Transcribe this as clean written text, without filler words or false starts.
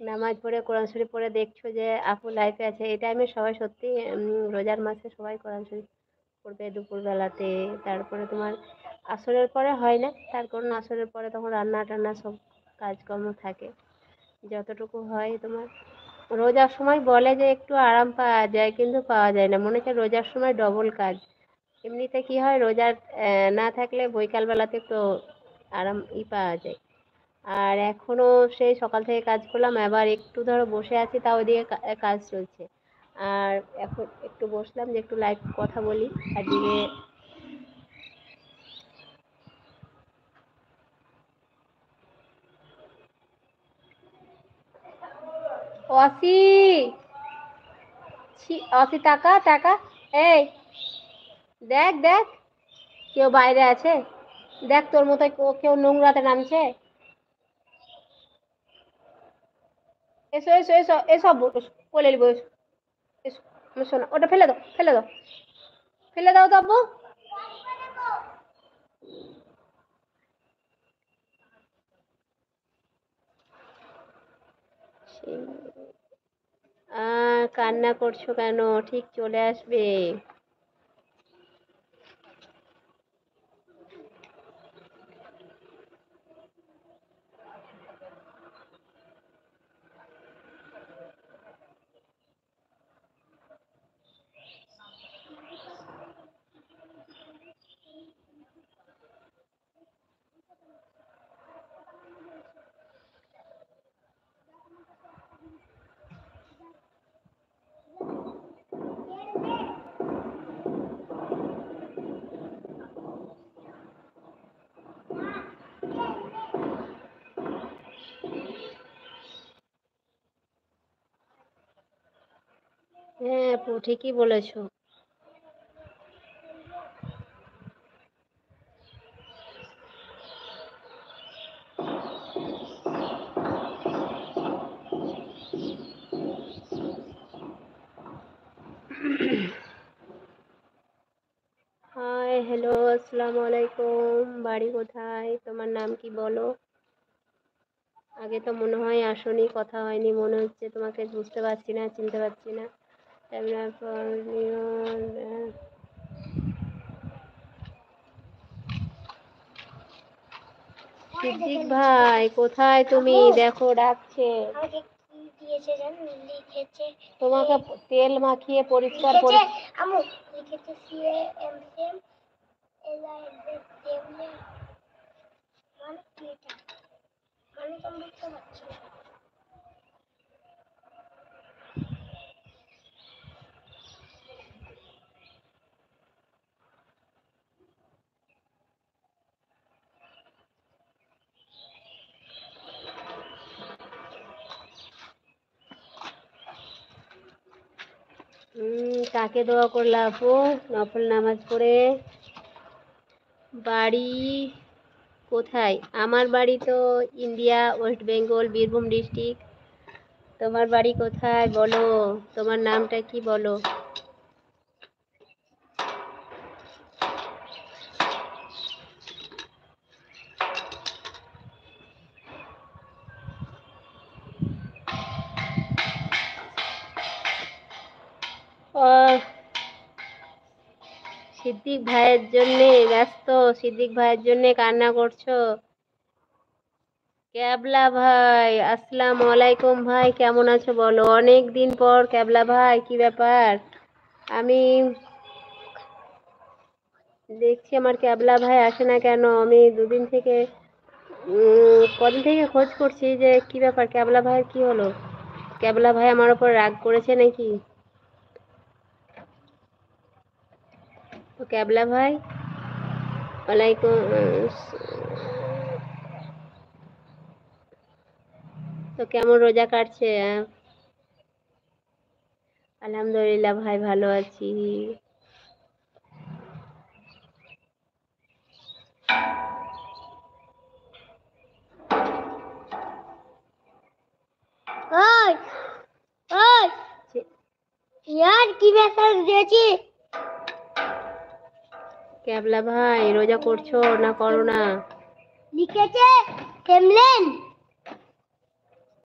নামাজ পড়ে কোরআন শরীফ পড়ে দেখছো যে আপু লাইফে আছে। এই টাইমে সবাই সত্যি রোজার মাসে সবাই কোরআন শরীফ পড়বে দুপুরবেলাতে। তারপরে তোমার আসরের পরে হয় না, তার কারণ আসরের পরে তখন রান্না টান্না সব কাজকর্ম থাকে। যতটুকু হয় তোমার রোজার সময় বলে যে একটু আরাম পাওয়া যায়, কিন্তু পাওয়া যায় না, মনে হচ্ছে রোজার সময় ডবল কাজ। এমনিতে কি হয়, রোজার না থাকলে বৈকাল বেলাতে একটু আরাম পাওয়া যায়। আর এখনো সেই সকাল থেকে কাজ করলাম, এবার একটু ধরো বসে আছি, তাও ওদিকে কাজ চলছে। আর এখন একটু বসলাম যে একটু লাইভ কথা বলি। আর দিকে অসি অসি টাকা টাকা, এই দেখ দেখ, কেউ বাইরে আছে, দেখ তোর মতো কেউ নোংরাতে নামছে। এসো এসো এসো এসো কোলে নিবো, এসো এসো। শোনো, ওটা ফেলে দাও ফেলে দাও ফেলে দাও তো আব্বু। কান্না করছো কেন? ঠিক চলে আসবে। হ্যাঁ আপু, ঠিকই বলেছো। হাই হ্যালো, আসসালামু আলাইকুম। বাড়ি কোথায়? তোমার নাম কি বলো? আগে তো মনে হয় আসনি, কথা হয়নি, মনে হচ্ছে তোমাকে বুঝতে পারছি না, চিনতে পারছি না। সিদ্দিক ভাই কোথায় তুমি? দেখো ডাকছে তোমাকে, তেল মাখিয়ে পরিষ্কার করে। কাকে দোয়া করলা আপু? নফল নামাজ পড়ে। বাড়ি কোথায়? আমার বাড়ি তো India, West Bengal, Birbhum district. তোমার বাড়ি কোথায় বলো? তোমার নামটা কি বলো? সিদ্দিক ভাইয়ের জন্যে ব্যস্ত? সিদ্দিক ভাইয়ের জন্যে কান্না করছো? ক্যাবলা ভাই, আসসালামু আলাইকুম ভাই, কেমন আছো বলো? অনেক দিন পর ক্যাবলা ভাই, কি ব্যাপার? আমি দেখছি আমার ক্যাবলা ভাই আসে না কেন। আমি দুদিন থেকে কদিন থেকে খোঁজ করছি যে কি ব্যাপার, ক্যাবলা ভাইয়ের কি হলো? ক্যাবলা ভাই আমার ওপর রাগ করেছে নাকি? তো ক্যাবলা ভাই, ওয়ালাইকুম তো কেমন রোজা কাটছে? আলহামদুলিল্লাহ ভাই, ভালো আছি। ওই ওই यार কি মেসেজ দিয়েছি? ক্যাবলা ভাই রোজা করছো না করো না? লিখেছে কেমলেন।